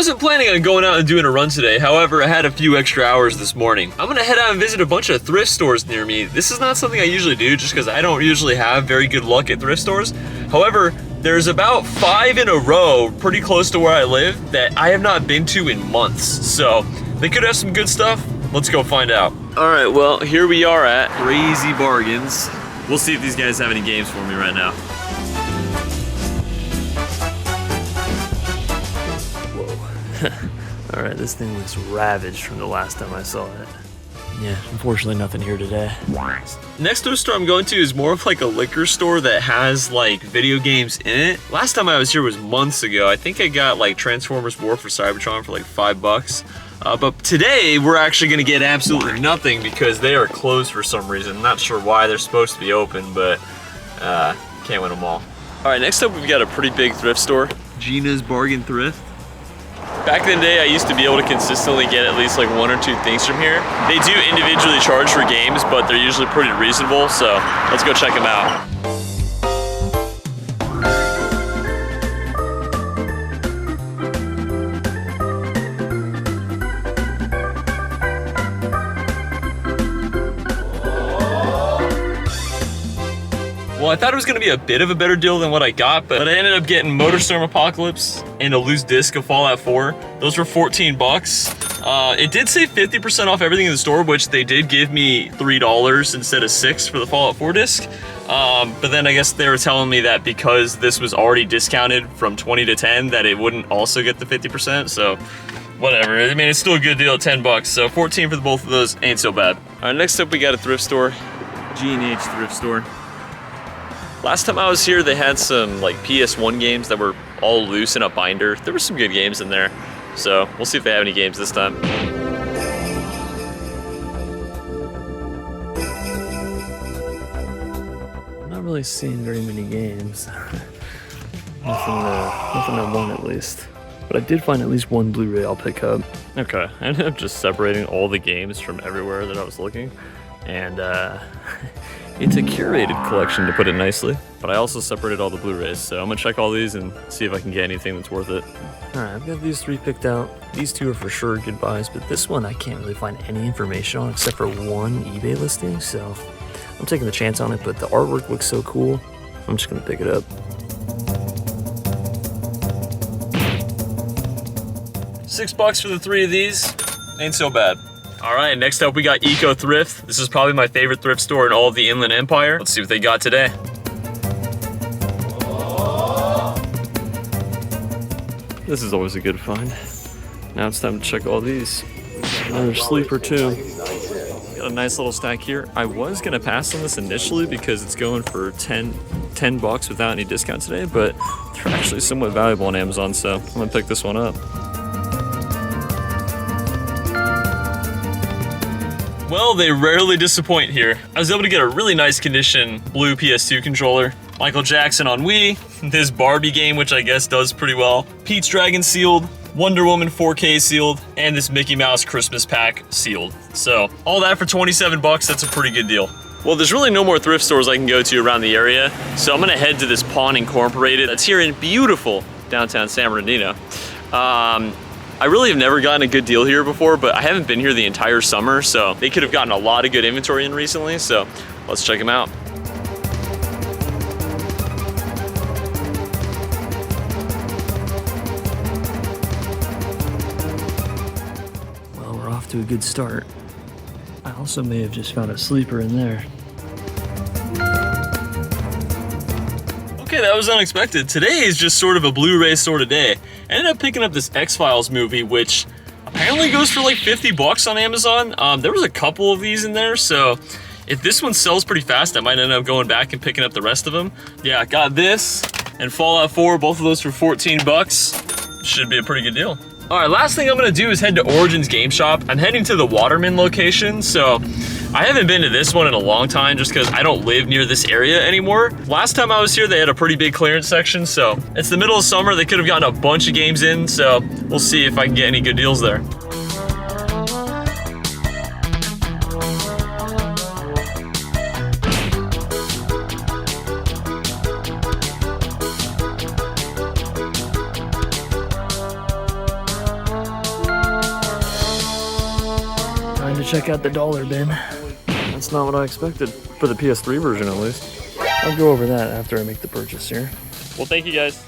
wasn't planning on going out and doing a run today. However, I had a few extra hours this morning. I'm gonna head out and visit a bunch of thrift stores near me. This is not something I usually do just because I don't usually have very good luck at thrift stores. However, there's about 5 in a row pretty close to where I live that I have not been to in months. So they could have some good stuff. Let's go find out. All right, well, here we are at Crazy Bargains. We'll see if these guys have any games for me right now. Whoa. All right, this thing looks ravaged from the last time I saw it. Yeah, unfortunately nothing here today. Next thrift store I'm going to is more of like a liquor store that has like video games in it. Last time I was here was months ago. I think I got like Transformers War for Cybertron for like $5. But today we're actually gonna get absolutely nothing because they are closed for some reason. I'm not sure why. They're supposed to be open, but can't win them all. All right, next up we've got a pretty big thrift store. Gina's Bargain Thrift. Back in the day, I used to be able to consistently get at least like 1 or 2 things from here. They do individually charge for games, but they're usually pretty reasonable, so let's go check them out. Well, I thought it was gonna be a bit of a better deal than what I got, but I ended up getting Motorstorm Apocalypse and a loose disc of Fallout 4. Those were $14. It did say 50% off everything in the store, which they did give me $3 instead of $6 for the Fallout 4 disc. But then I guess they were telling me that because this was already discounted from 20 to 10, that it wouldn't also get the 50%, so whatever. I mean, it's still a good deal at $10, so 14 for the both of those ain't so bad. All right, next up we got a thrift store, G&H thrift store. Last time I was here, they had some like PS1 games that were all loose in a binder. There were some good games in there, so we'll see if they have any games this time. I'm not really seeing very many games. nothing I want at least. But I did find at least 1 Blu Ray I'll pick up. Okay, I ended up just separating all the games from everywhere that I was looking, and it's a curated collection, to put it nicely, but I also separated all the Blu-rays, so I'm gonna check all these and see if I can get anything that's worth it. All right, I've got these 3 picked out. These 2 are for sure good buys, but this one I can't really find any information on except for 1 eBay listing, so I'm taking the chance on it, but the artwork looks so cool, I'm just gonna pick it up. $6 for the 3 of these, ain't so bad. All right, next up we got Eco Thrift. This is probably my favorite thrift store in all of the Inland Empire. Let's see what they got today. This is always a good find. Now it's time to check all these. Another sleeper too. Got a nice little stack here. I was gonna pass on this initially because it's going for $10 without any discount today, but they're actually somewhat valuable on Amazon, so I'm gonna pick this one up. Well, they rarely disappoint here. I was able to get a really nice condition blue PS2 controller, Michael Jackson on Wii, this Barbie game, which I guess does pretty well, Pete's Dragon sealed, Wonder Woman 4K sealed, and this Mickey Mouse Christmas pack sealed. So all that for $27, that's a pretty good deal. Well, there's really no more thrift stores I can go to around the area, so I'm gonna head to this Pawn Incorporated that's here in beautiful downtown San Bernardino. I really have never gotten a good deal here before, but I haven't been here the entire summer, so they could have gotten a lot of good inventory in recently, so let's check them out. Well, we're off to a good start. I also may have just found a sleeper in there. Okay, that was unexpected. Today is just sort of a Blu-ray sort of day. I ended up picking up this X-Files movie, which apparently goes for like $50 on Amazon. There was a couple of these in there, so if this one sells pretty fast, I might end up going back and picking up the rest of them. Yeah, I got this and Fallout 4, both of those for $14. Should be a pretty good deal. All right, last thing I'm gonna do is head to Origins Game Shop. I'm heading to the Waterman location, so I haven't been to this one in a long time just because I don't live near this area anymore. Last time I was here, they had a pretty big clearance section, so it's the middle of summer. They could have gotten a bunch of games in, so we'll see if I can get any good deals there. to check out the dollar bin. That's not what I expected, for the PS3 version at least. I'll go over that after I make the purchase here. Well, thank you guys.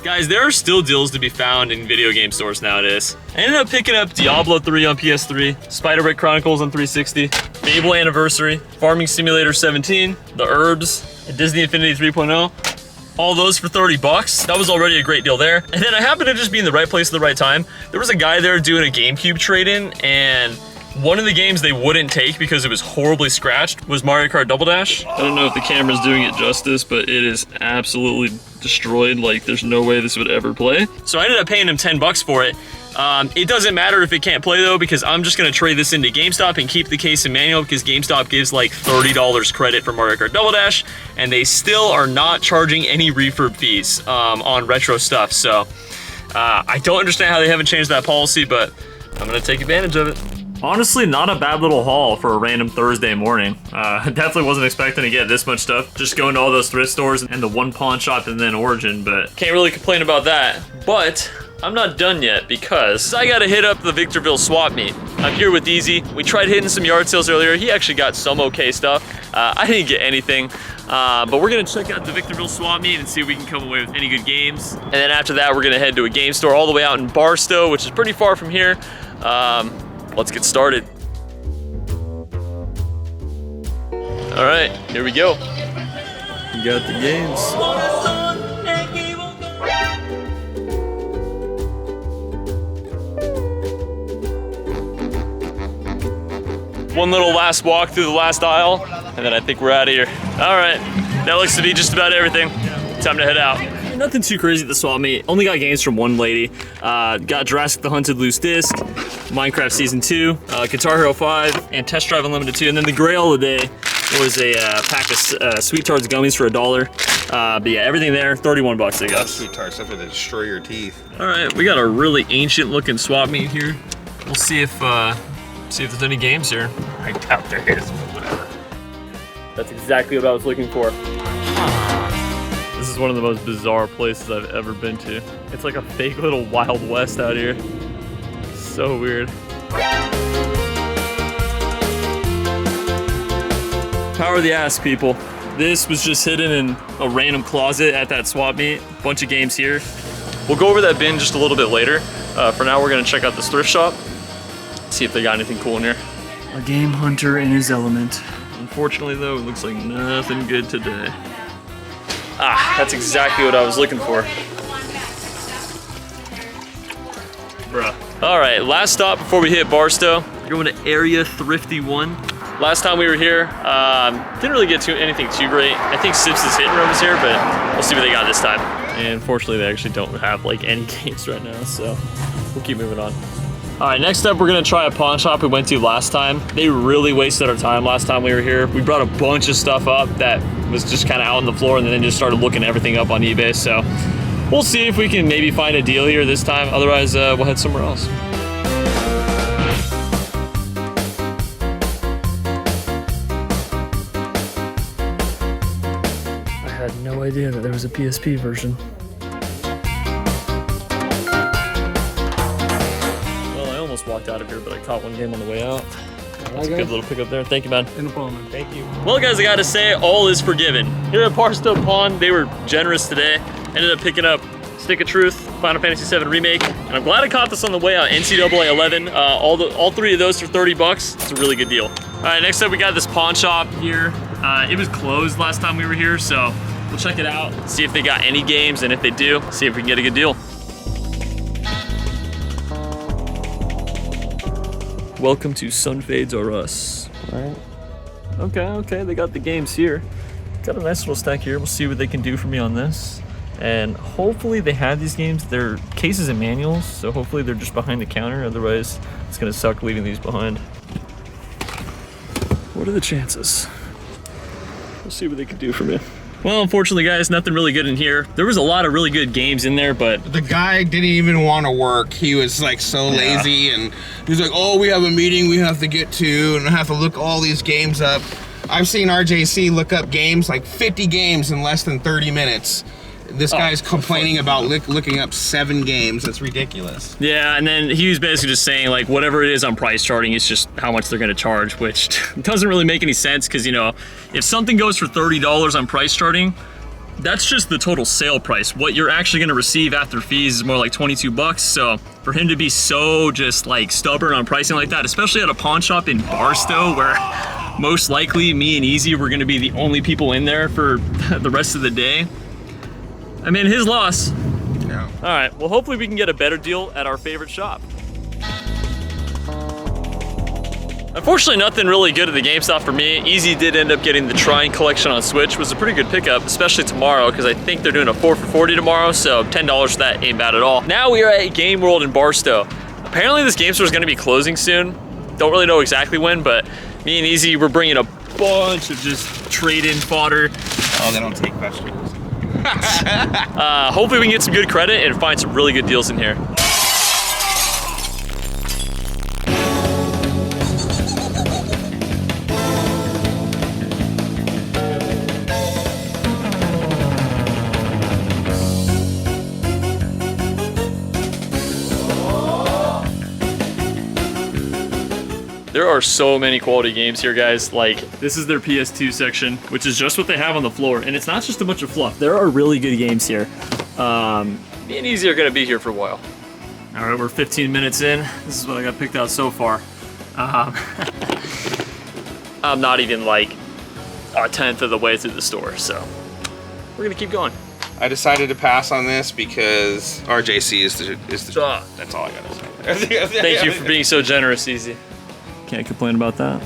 Guys, there are still deals to be found in video game stores nowadays. I ended up picking up Diablo 3 on PS3, Spider-Man Chronicles on 360, Fable Anniversary, Farming Simulator 17, The Herbs, and Disney Infinity 3.0. All those for 30 bucks. That was already a great deal there. And then I happened to just be in the right place at the right time. There was a guy there doing a GameCube trade-in, and one of the games they wouldn't take because it was horribly scratched was Mario Kart Double Dash. I don't know if the camera's doing it justice, but it is absolutely destroyed. Like, there's no way this would ever play. So I ended up paying him 10 bucks for it. It doesn't matter if it can't play though, because I'm just gonna trade this into GameStop and keep the case and manual, because GameStop gives like $30 credit for Mario Kart Double Dash, and they still are not charging any refurb fees on retro stuff. So I don't understand how they haven't changed that policy, but I'm gonna take advantage of it. Honestly, not a bad little haul for a random Thursday morning. Definitely wasn't expecting to get this much stuff. Just going to all those thrift stores and the one pawn shop and then Origin, but can't really complain about that. But I'm not done yet, because I gotta hit up the Victorville swap meet. I'm here with Easy. We tried hitting some yard sales earlier. He actually got some okay stuff. I didn't get anything, but we're gonna check out the Victorville swap meet and see if we can come away with any good games. And then after that, we're gonna head to a game store all the way out in Barstow, which is pretty far from here. Let's get started. All right, here we go. We got the games. One little last walk through the last aisle, and then I think we're out of here. All right, that looks to be just about everything. Time to head out. Nothing too crazy at the swap meet. Only got games from one lady. Got Jurassic the Hunted loose disc, Minecraft Season 2, Guitar Hero 5, and Test Drive Unlimited 2. And then the grail of the day was a pack of Sweet Tarts gummies for $1. But yeah, everything there, 31 bucks they got. Sweet Tarts, that's going to destroy your teeth. All right, we got a really ancient looking swap meet here. We'll see if there's any games here. I doubt there is, but whatever. That's exactly what I was looking for. This is one of the most bizarre places I've ever been to. It's like a fake little Wild West out here. So weird. Power of the ass, people. This was just hidden in a random closet at that swap meet. Bunch of games here. We'll go over that bin just a little bit later. For now, we're gonna check out this thrift shop. See if they got anything cool in here. A game hunter in his element. Unfortunately though, it looks like nothing good today. Ah, that's exactly what I was looking for. Bruh. All right, last stop before we hit Barstow. We're going to Area Thrifty 1. Last time we were here, didn't really get to anything too great. I think Sips' Hit and Run was here, but we'll see what they got this time. And unfortunately, they actually don't have like any games right now, so we'll keep moving on. All right, next up, we're gonna try a pawn shop we went to last time. They really wasted our time last time we were here. We brought a bunch of stuff up that was just kind of out on the floor, and then just started looking everything up on eBay. So we'll see if we can maybe find a deal here this time. Otherwise, we'll head somewhere else. I had no idea that there was a PSP version. Walked out of here, but I caught one game on the way out. That's a good little pickup there. Thank you, man. No problem, man. Thank you. Well, guys, I gotta say, all is forgiven. Here at Barstow Pawn, they were generous today. Ended up picking up Stick of Truth, Final Fantasy VII Remake, and I'm glad I caught this on the way out. NCAA 11, all three of those for 30 bucks. It's a really good deal. All right, next up, we got this pawn shop here. It was closed last time we were here, so we'll check it out, see if they got any games, and if they do, see if we can get a good deal. Welcome to Sun Fades or Us. All right. Okay, they got the games here. Got a nice little stack here. We'll see what they can do for me on this. And hopefully they have these games. They're cases and manuals, so hopefully they're just behind the counter. Otherwise, it's gonna suck leaving these behind. What are the chances? We'll see what they can do for me. Well, unfortunately, guys, nothing really good in here. There was a lot of really good games in there, but the guy didn't even want to work. He was like so lazy, and he was like, oh, we have a meeting we have to get to, and I have to look all these games up. I've seen RJC look up games, like 50 games in less than 30 minutes. This guy's complaining about looking up 7 games. That's ridiculous. Yeah, and then he was basically just saying like whatever it is on price charting, it's just how much they're gonna charge, which doesn't really make any sense because, you know, if something goes for $30 on price charting, that's just the total sale price. What you're actually gonna receive after fees is more like 22 bucks. So for him to be so just like stubborn on pricing like that, especially at a pawn shop in Barstow where most likely me and Easy were gonna be the only people in there for the rest of the day, I mean, his loss. No. All right, well, hopefully we can get a better deal at our favorite shop. Unfortunately, nothing really good at the GameStop for me. Easy did end up getting the Trying Collection on Switch, which was a pretty good pickup, especially tomorrow, because I think they're doing a 4 for $40 tomorrow, so $10 for that ain't bad at all. Now we are at Game World in Barstow. Apparently this game store is gonna be closing soon. Don't really know exactly when, but me and Easy, we're bringing a bunch of just trade-in fodder. Oh, they don't take vegetables. Hopefully we can get some good credit and find some really good deals in here. There are so many quality games here, guys. Like, this is their PS2 section, which is just what they have on the floor. And it's not just a bunch of fluff. There are really good games here. Me and Easy are gonna be here for a while. All right, we're 15 minutes in. This is what I got picked out so far. I'm not even like a 10th of the way through the store, so we're gonna keep going. I decided to pass on this because RJC is the that's all I gotta say. Thank you for being so generous, Easy. Can't complain about that.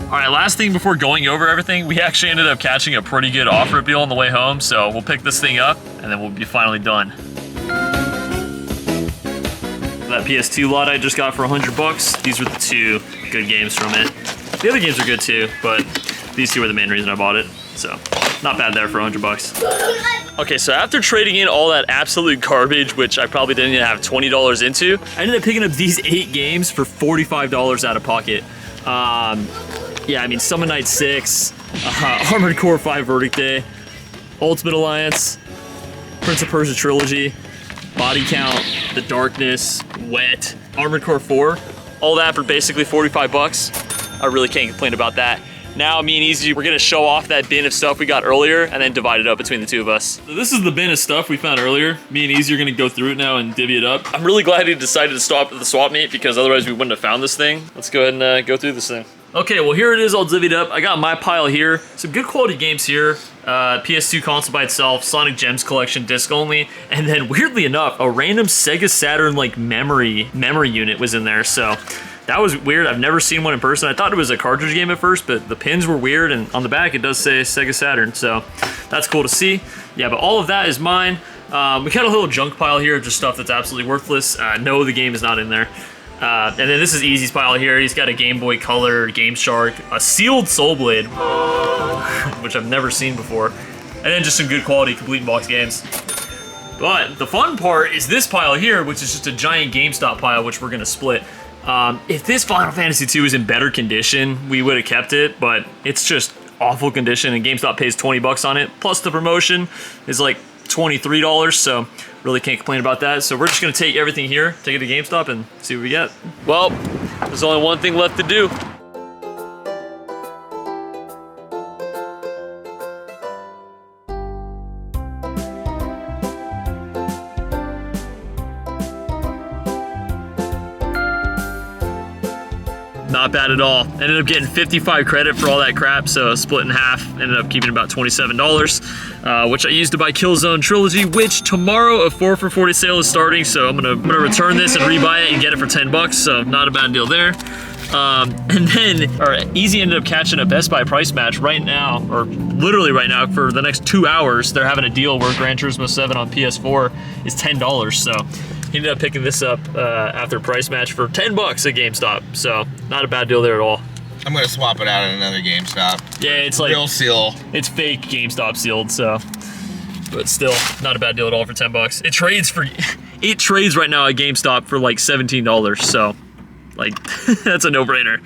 All right, last thing before going over everything, we actually ended up catching a pretty good offer deal on the way home, so we'll pick this thing up and then we'll be finally done. That PS2 lot I just got for 100 bucks, these were the 2 good games from it. The other games are good too, but these 2 were the main reason I bought it. So, not bad there for 100 bucks. Okay, so after trading in all that absolute garbage, which I probably didn't even have $20 into, I ended up picking up these 8 games for $45 out of pocket. Yeah, I mean, Summon Night 6, Armored Core 5 Verdict Day, Ultimate Alliance, Prince of Persia Trilogy, Body Count, The Darkness, Wet, Armored Core 4, all that for basically 45 bucks. I really can't complain about that. Now, me and Easy, we're gonna show off that bin of stuff we got earlier and then divide it up between the 2 of us. So this is the bin of stuff we found earlier. Me and Easy are gonna go through it now and divvy it up. I'm really glad he decided to stop at the swap meet because otherwise we wouldn't have found this thing. Let's go ahead and go through this thing. Okay, well here it is all divvied up. I got my pile here. Some good quality games here. PS2 console by itself, Sonic Gems collection, disc only, and then weirdly enough, a random Sega Saturn like memory unit was in there, so that was weird. I've never seen one in person. I thought it was a cartridge game at first, but the pins were weird, and on the back it does say Sega Saturn, so that's cool to see. Yeah, but all of that is mine. We got a little junk pile here, just stuff that's absolutely worthless. No, the game is not in there. And then this is Easy's pile here. He's got a Game Boy Color, Game Shark, a sealed Soul Blade, which I've never seen before, and then just some good quality complete box games. But the fun part is this pile here, which is just a giant GameStop pile, which we're gonna split. If this Final Fantasy II was in better condition, we would have kept it, but it's just awful condition, and GameStop pays 20 bucks on it, plus the promotion is like $23, so really can't complain about that. So we're just gonna take everything here, take it to GameStop, and see what we get. Well, there's only one thing left to do. Not bad at all. Ended up getting 55 credit for all that crap, so split in half. Ended up keeping about $27, which I used to buy Killzone Trilogy, which tomorrow a 4 for $40 sale is starting, so I'm gonna return this and rebuy it and get it for 10 bucks, so not a bad deal there. And then, Easy ended up catching a Best Buy price match right now, or literally right now, for the next 2 hours. They're having a deal where Gran Turismo 7 on PS4 is $10, so he ended up picking this up after price match for 10 bucks at GameStop, so not a bad deal there at all. I'm gonna swap it out at another GameStop. Yeah, it's like real seal. It's fake GameStop sealed, so But still, not a bad deal at all for 10 bucks. It trades right now at GameStop for like $17, so like that's a no-brainer.